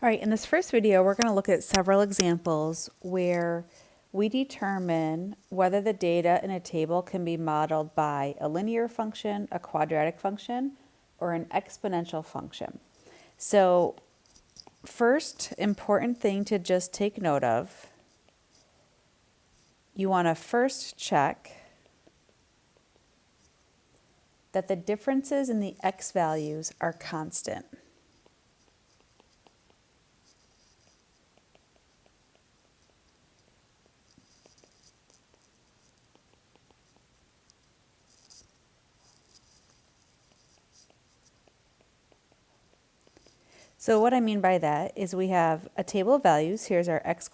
All right, in this first video, we're going to look at several examples where we determine whether the data in a table can be modeled by a linear function, a quadratic function, or an exponential function. So first important thing to just take note of, you want to first check that the differences in the x values are constant. So what I mean by that is we have a table of values. Here's our x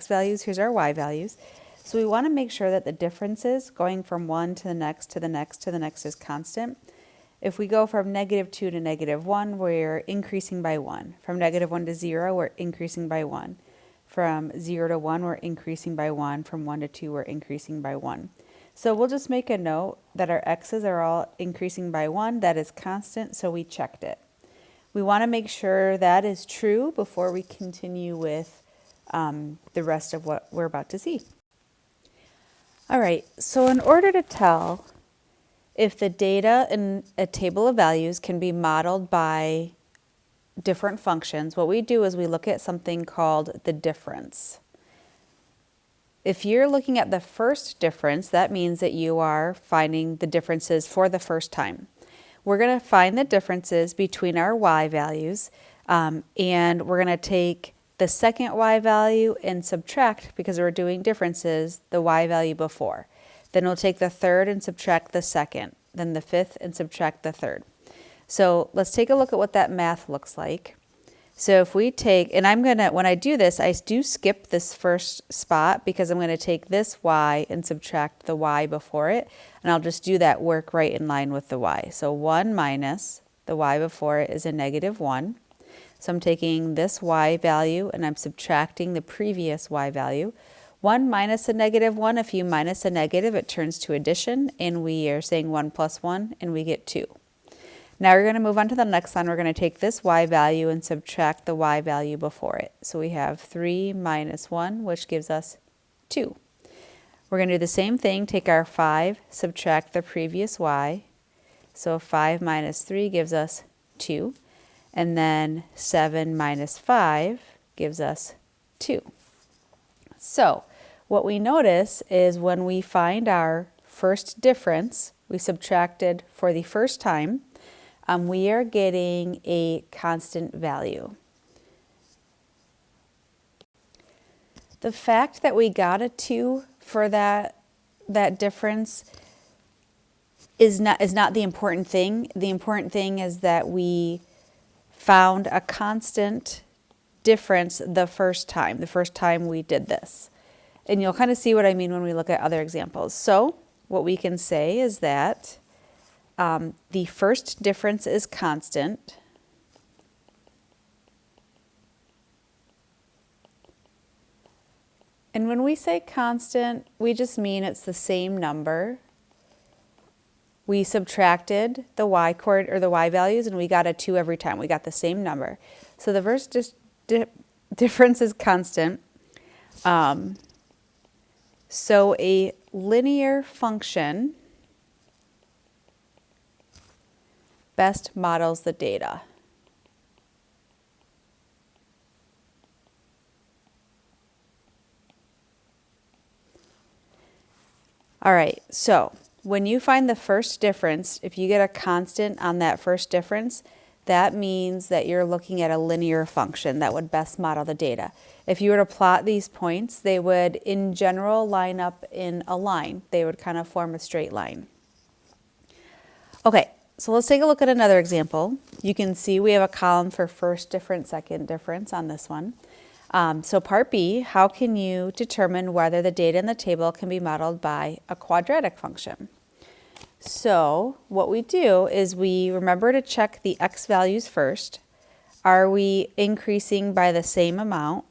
values, here's our y values. So we want to make sure that the differences going from one to the next to the next to the next is constant. If we go from -2 to -1, we're increasing by 1. From -1 to 0, we're increasing by 1. From 0 to 1, we're increasing by 1. From 1 to 2, we're increasing by 1. So we'll just make a note that our x's are all increasing by 1. That is constant, so we checked it. We want to make sure that is true before we continue with the rest of what we're about to see. All right, so in order to tell if the data in a table of values can be modeled by different functions, what we do is we look at something called the difference. If you're looking at the first difference, that means that you are finding the differences for the first time. We're going to find the differences between our y values, and we're going to take the second y value and subtract, because we're doing differences, the y value before. Then we'll take the third and subtract the second, then the fifth and subtract the third. So let's take a look at what that math looks like. So if we take, and I'm going to, when I do this, I do skip this first spot because I'm going to take this y and subtract the y before it, and I'll just do that work right in line with the y. So 1 minus the y before it is a -1. So I'm taking this y value and I'm subtracting the previous y value. 1 minus a -1, if you minus a negative, it turns to addition, and we are saying 1 plus 1, and we get 2. Now we're going to move on to the next line. We're going to take this y value and subtract the y value before it. So we have 3 minus 1, which gives us 2. We're going to do the same thing. Take our 5, subtract the previous y. So 5 minus 3 gives us 2. And then 7 minus 5 gives us 2. So what we notice is when we find our first difference, we subtracted for the first time, we are getting a constant value. The fact that we got a 2 for that difference is not the important thing. The important thing is that we found a constant difference the first time we did this. And you'll kind of see what I mean when we look at other examples. So what we can say is that the first difference is constant. And when we say constant, we just mean it's the same number. We subtracted the y values, and we got a 2 every time. We got the same number. So the first difference is constant. So a linear function best models the data. All right, so when you find the first difference, if you get a constant on that first difference, that means that you're looking at a linear function that would best model the data. If you were to plot these points, they would, in general, line up in a line. They would kind of form a straight line. Okay. So let's take a look at another example. You can see we have a column for first difference, second difference on this one. So part B, how can you determine whether the data in the table can be modeled by a quadratic function? So what we do is we remember to check the x values first. Are we increasing by the same amount?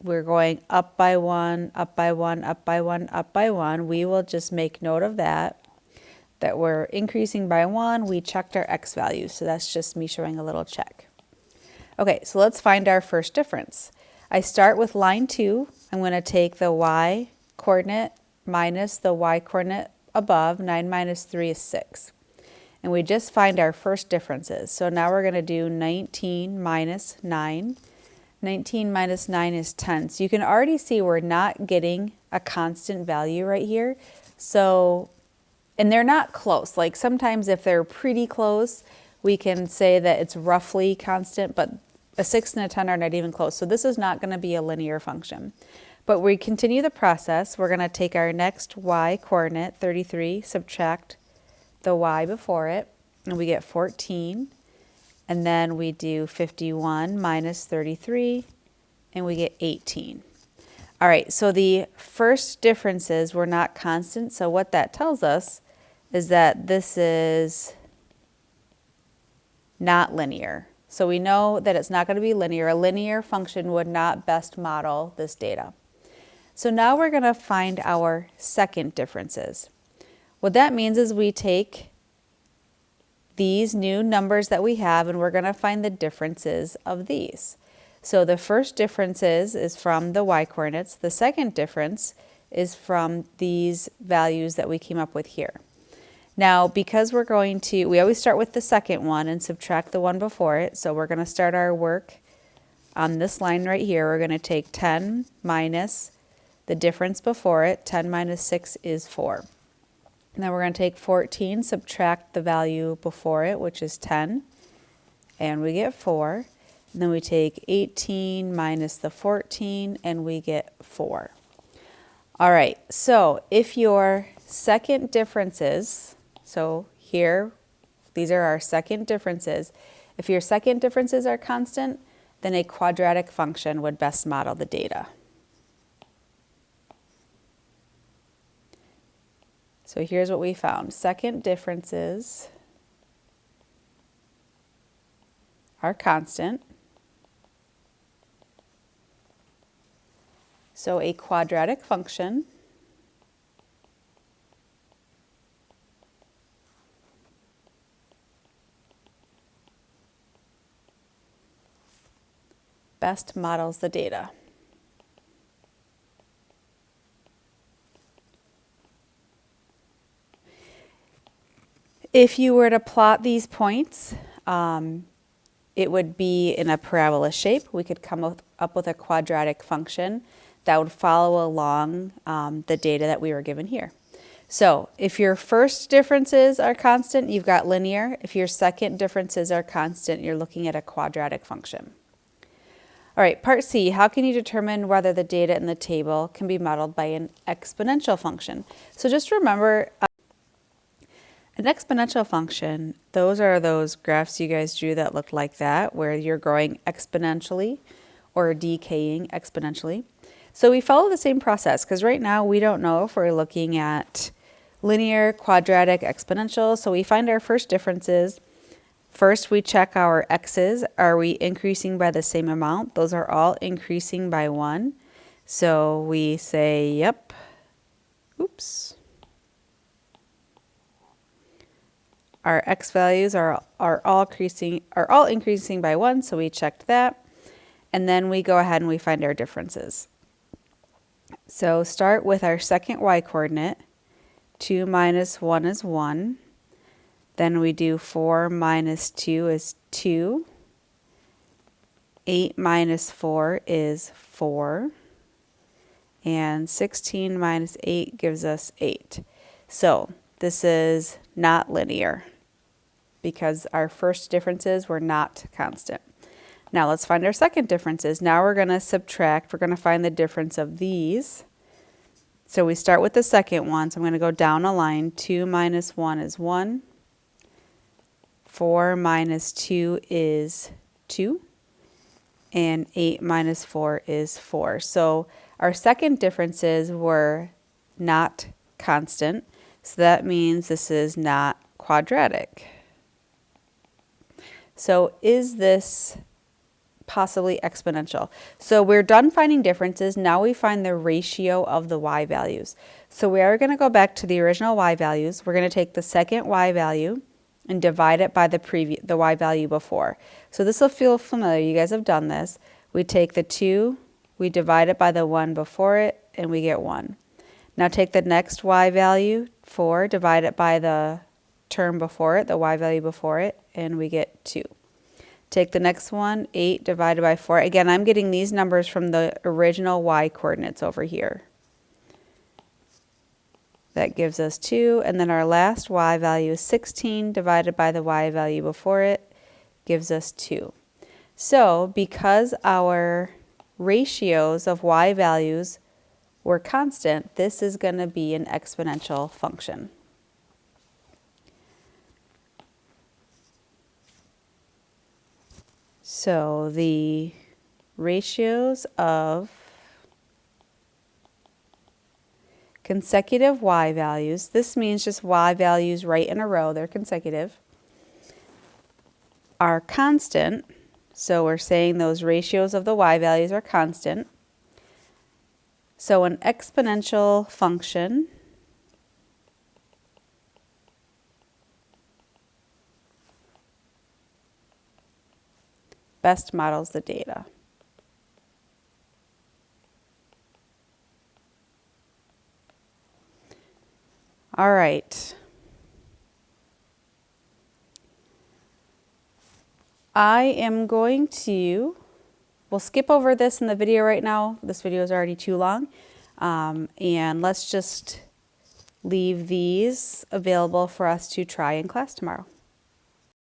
We're going up by 1, up by 1, up by 1, up by 1. We will just make note of that we're increasing by 1. We checked our x values, so that's just me showing a little check. Okay, so let's find our first difference. I start with line 2. I'm going to take the y coordinate minus the y coordinate above. 9 minus 3 is 6. And we just find our first differences. So now we're going to do 19 minus 9. 19 minus 9 is 10. So you can already see we're not getting a constant value right here. So, and they're not close. Like sometimes if they're pretty close, we can say that it's roughly constant, but a 6 and a 10 are not even close. So this is not going to be a linear function. But we continue the process. We're going to take our next y coordinate, 33, subtract the y before it, and we get 14. And then we do 51 minus 33, and we get 18. All right, so the first differences were not constant. So what that tells us is that this is not linear. So we know that it's not going to be linear. A linear function would not best model this data. So now we're going to find our second differences. What that means is we take these new numbers that we have and we're going to find the differences of these. So the first difference is from the y coordinates. The second difference is from these values that we came up with here. Now, because we always start with the second one and subtract the one before it. So we're going to start our work on this line right here. We're going to take 10 minus the difference before it. 10 minus 6 is 4. And then we're going to take 14, subtract the value before it, which is 10, and we get 4. And then we take 18 minus the 14, and we get 4. All right, so if your second differences, so here, these are our second differences. If your second differences are constant, then a quadratic function would best model the data. So here's what we found. Second differences are constant. So a quadratic function best models the data. If you were to plot these points, it would be in a parabola shape. We could come up with a quadratic function that would follow along the data that we were given here. So if your first differences are constant, you've got linear. If your second differences are constant, you're looking at a quadratic function. All right, part C, how can you determine whether the data in the table can be modeled by an exponential function? So just remember, an exponential function, those are those graphs you guys drew that look like that, where you're growing exponentially or decaying exponentially. So we follow the same process because right now we don't know if we're looking at linear, quadratic, exponential. So we find our first differences. First, we check our x's. Are we increasing by the same amount? Those are all increasing by 1. So we say, yep. Oops. Our x values are all increasing by 1, so we checked that. And then we go ahead and we find our differences. So start with our second y coordinate. 2 minus 1 is 1. Then we do 4 minus 2 is 2. 8 minus 4 is 4. And 16 minus 8 gives us 8. So this is not linear because our first differences were not constant. Now let's find our second differences. Now we're going to subtract. We're going to find the difference of these. So we start with the second one. So I'm going to go down a line. 2 minus 1 is 1. 4 minus 2 is 2. And 8 minus 4 is 4. So our second differences were not constant. So that means this is not quadratic. So is this possibly exponential? So we're done finding differences. Now we find the ratio of the y values. So we are going to go back to the original y values. We're going to take the second y value and divide it by the y value before. So this will feel familiar. You guys have done this. We take the 2, we divide it by the 1 before it, and we get 1. Now take the next y value, 4, divide it by the term before it, the y value before it, and we get 2. Take the next one, 8 divided by 4. Again, I'm getting these numbers from the original y coordinates over here. That gives us 2, and then our last y value is 16 divided by the y value before it gives us 2. So because our ratios of y values were constant, this is going to be an exponential function. So the ratios of consecutive y values, this means just y values right in a row, they're consecutive, are constant. So we're saying those ratios of the y values are constant. So an exponential function best models the data. All right. I am going to, we'll skip over this in the video right now. This video is already too long. And let's just leave these available for us to try in class tomorrow.